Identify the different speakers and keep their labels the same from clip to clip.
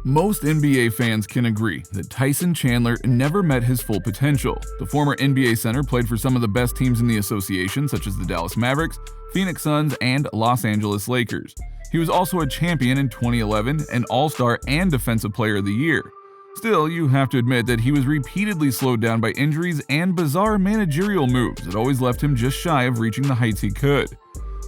Speaker 1: Most NBA fans can agree that Tyson Chandler never met his full potential. The former NBA center played for some of the best teams in the association, such as the Dallas Mavericks, Phoenix Suns, and Los Angeles Lakers. He was also a champion in 2011, an All-Star and Defensive Player of the Year. Still, you have to admit that he was repeatedly slowed down by injuries and bizarre managerial moves that always left him just shy of reaching the heights he could.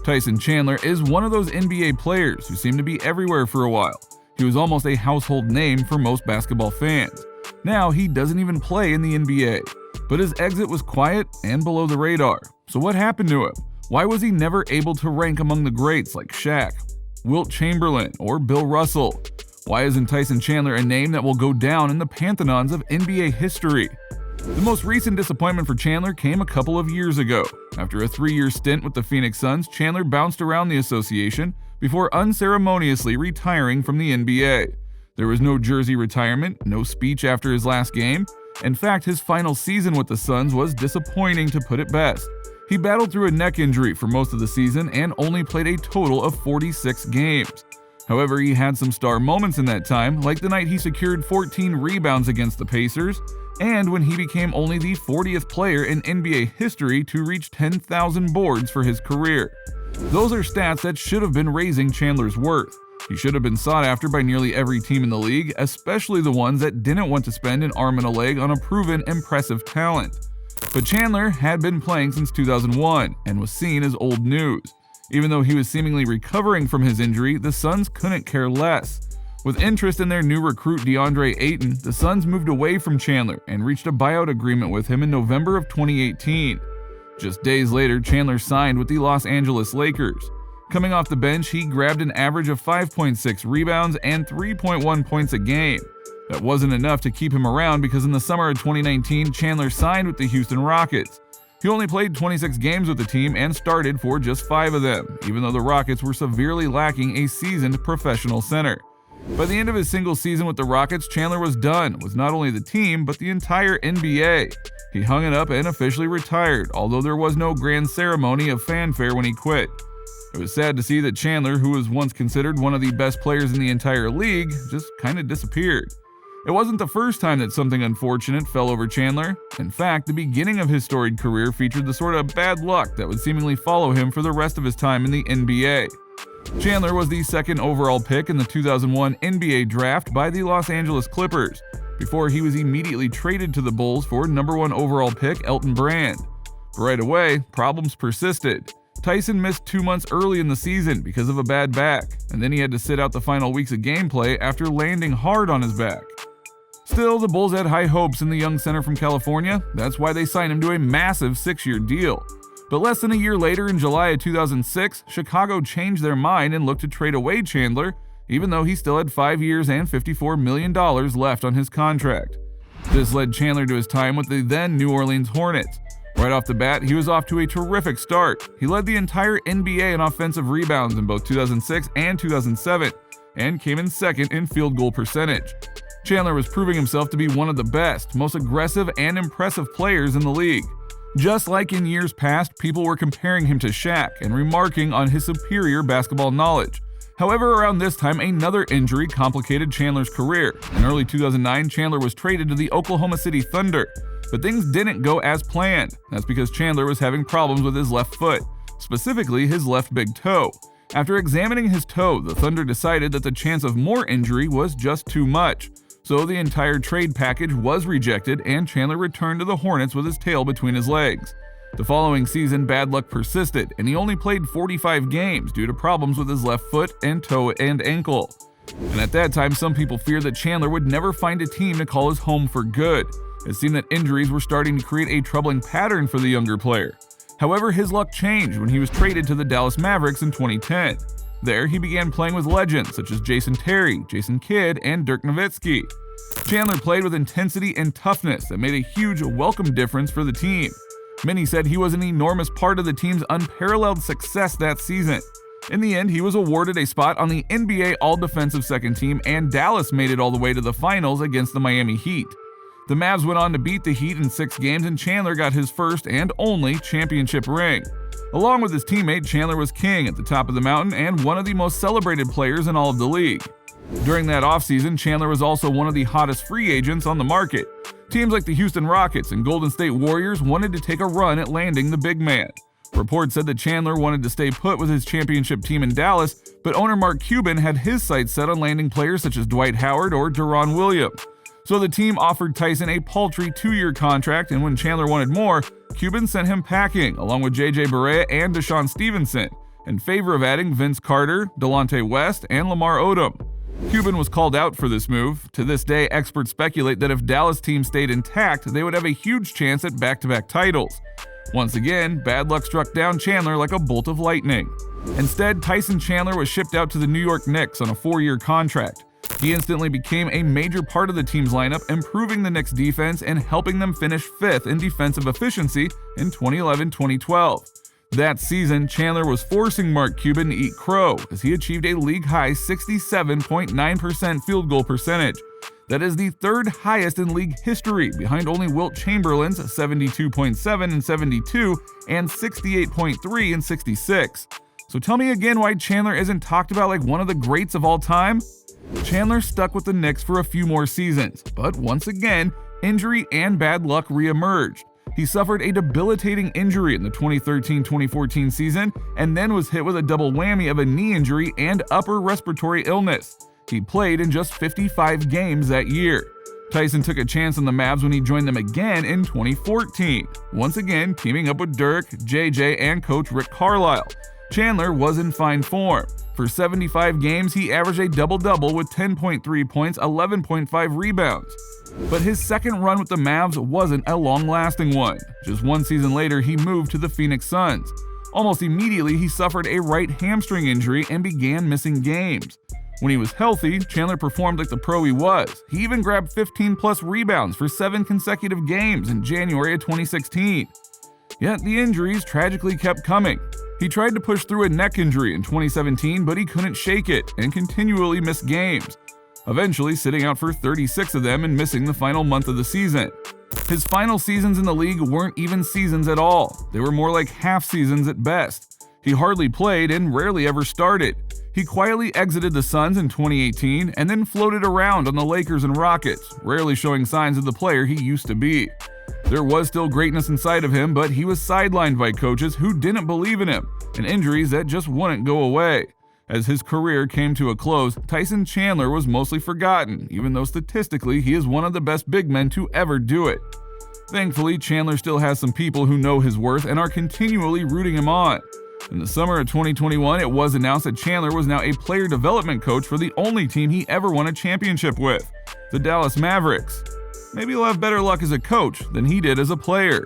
Speaker 1: Tyson Chandler is one of those NBA players who seemed to be everywhere for a while. He was almost a household name for most basketball fans. Now he doesn't even play in the NBA. But his exit was quiet and below the radar. So what happened to him? Why was he never able to rank among the greats like Shaq, Wilt Chamberlain, or Bill Russell? Why isn't Tyson Chandler a name that will go down in the pantheons of NBA history? The most recent disappointment for Chandler came a couple of years ago. After a 3-year stint with the Phoenix Suns, Chandler bounced around the association before unceremoniously retiring from the NBA. There was no jersey retirement, no speech after his last game. In fact, his final season with the Suns was disappointing to put it best. He battled through a neck injury for most of the season and only played a total of 46 games. However, he had some star moments in that time, like the night he secured 14 rebounds against the Pacers, and when he became only the 40th player in NBA history to reach 10,000 boards for his career. Those are stats that should have been raising Chandler's worth. He should have been sought after by nearly every team in the league, especially the ones that didn't want to spend an arm and a leg on a proven, impressive talent. But Chandler had been playing since 2001 and was seen as old news. Even though he was seemingly recovering from his injury, the Suns couldn't care less. With interest in their new recruit DeAndre Ayton, the Suns moved away from Chandler and reached a buyout agreement with him in November of 2018. Just days later, Chandler signed with the Los Angeles Lakers. Coming off the bench, he grabbed an average of 5.6 rebounds and 3.1 points a game. That wasn't enough to keep him around because in the summer of 2019, Chandler signed with the Houston Rockets. He only played 26 games with the team and started for just 5 of them, even though the Rockets were severely lacking a seasoned professional center. By the end of his single season with the Rockets, Chandler was done with not only the team, but the entire NBA. He hung it up and officially retired, although there was no grand ceremony of fanfare when he quit. It was sad to see that Chandler, who was once considered one of the best players in the entire league, just kinda disappeared. It wasn't the first time that something unfortunate fell over Chandler. In fact, the beginning of his storied career featured the sort of bad luck that would seemingly follow him for the rest of his time in the NBA. Chandler was the second overall pick in the 2001 NBA draft by the Los Angeles Clippers, before he was immediately traded to the Bulls for number 1 overall pick Elton Brand. But right away, problems persisted. Tyson missed 2 months early in the season because of a bad back, and then he had to sit out the final weeks of gameplay after landing hard on his back. Still, the Bulls had high hopes in the young center from California. That's why they signed him to a massive 6-year deal. But less than a year later, in July of 2006, Chicago changed their mind and looked to trade away Chandler, even though he still had 5 years and $54 million left on his contract. This led Chandler to his time with the then New Orleans Hornets. Right off the bat, he was off to a terrific start. He led the entire NBA in offensive rebounds in both 2006 and 2007, and came in second in field goal percentage. Chandler was proving himself to be one of the best, most aggressive, and impressive players in the league. Just like in years past, people were comparing him to Shaq and remarking on his superior basketball knowledge. However, around this time, another injury complicated Chandler's career. In early 2009, Chandler was traded to the Oklahoma City Thunder, but things didn't go as planned. That's because Chandler was having problems with his left foot, specifically his left big toe. After examining his toe, the Thunder decided that the chance of more injury was just too much. So the entire trade package was rejected and Chandler returned to the Hornets with his tail between his legs. The following season, bad luck persisted, and he only played 45 games due to problems with his left foot and toe and ankle. And at that time, some people feared that Chandler would never find a team to call his home for good. It seemed that injuries were starting to create a troubling pattern for the younger player. However, his luck changed when he was traded to the Dallas Mavericks in 2010. There, he began playing with legends such as Jason Terry, Jason Kidd, and Dirk Nowitzki. Chandler played with intensity and toughness that made a huge welcome difference for the team. Many said he was an enormous part of the team's unparalleled success that season. In the end, he was awarded a spot on the NBA All-Defensive Second Team, and Dallas made it all the way to the finals against the Miami Heat. The Mavs went on to beat the Heat in 6 games, and Chandler got his first and only championship ring. Along with his teammate, Chandler was king at the top of the mountain and one of the most celebrated players in all of the league. During that offseason, Chandler was also one of the hottest free agents on the market. Teams like the Houston Rockets and Golden State Warriors wanted to take a run at landing the big man. Reports said that Chandler wanted to stay put with his championship team in Dallas, but owner Mark Cuban had his sights set on landing players such as Dwight Howard or Deron Williams. So the team offered Tyson a paltry 2-year contract, and when Chandler wanted more, Cuban sent him packing, along with J.J. Barea and Deshaun Stevenson, in favor of adding Vince Carter, Delonte West, and Lamar Odom. Cuban was called out for this move. To this day, experts speculate that if Dallas' team stayed intact, they would have a huge chance at back-to-back titles. Once again, bad luck struck down Chandler like a bolt of lightning. Instead, Tyson Chandler was shipped out to the New York Knicks on a 4-year contract. He instantly became a major part of the team's lineup, improving the Knicks' defense and helping them finish 5th in defensive efficiency in 2011-2012. That season, Chandler was forcing Mark Cuban to eat crow as he achieved a league-high 67.9% field goal percentage. That is the 3rd highest in league history, behind only Wilt Chamberlain's 72.7 in 72 and 68.3 in 66. So tell me again why Chandler isn't talked about like one of the greats of all time? Chandler stuck with the Knicks for a few more seasons, but once again, injury and bad luck reemerged. He suffered a debilitating injury in the 2013-2014 season and then was hit with a double whammy of a knee injury and upper respiratory illness. He played in just 55 games that year. Tyson took a chance on the Mavs when he joined them again in 2014, once again teaming up with Dirk, JJ, and coach Rick Carlisle. Chandler was in fine form. For 75 games, he averaged a double-double with 10.3 points, 11.5 rebounds. But his second run with the Mavs wasn't a long-lasting one. Just one season later, he moved to the Phoenix Suns. Almost immediately, he suffered a right hamstring injury and began missing games. When he was healthy, Chandler performed like the pro he was. He even grabbed 15-plus rebounds for 7 consecutive games in January of 2016. Yet the injuries tragically kept coming. He tried to push through a neck injury in 2017, but he couldn't shake it and continually missed games, eventually sitting out for 36 of them and missing the final month of the season. His final seasons in the league weren't even seasons at all. They were more like half seasons at best. He hardly played and rarely ever started. He quietly exited the Suns in 2018 and then floated around on the Lakers and Rockets, rarely showing signs of the player he used to be. There was still greatness inside of him, but he was sidelined by coaches who didn't believe in him, and injuries that just wouldn't go away. As his career came to a close, Tyson Chandler was mostly forgotten, even though statistically he is one of the best big men to ever do it. Thankfully, Chandler still has some people who know his worth and are continually rooting him on. In the summer of 2021, it was announced that Chandler was now a player development coach for the only team he ever won a championship with, the Dallas Mavericks. Maybe he'll have better luck as a coach than he did as a player.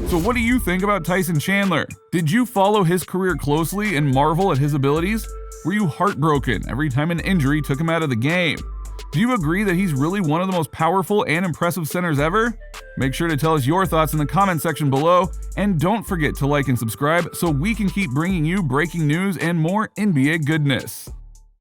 Speaker 1: So what do you think about Tyson Chandler? Did you follow his career closely and marvel at his abilities? Were you heartbroken every time an injury took him out of the game? Do you agree that he's really one of the most powerful and impressive centers ever? Make sure to tell us your thoughts in the comment section below, and don't forget to like and subscribe so we can keep bringing you breaking news and more NBA goodness.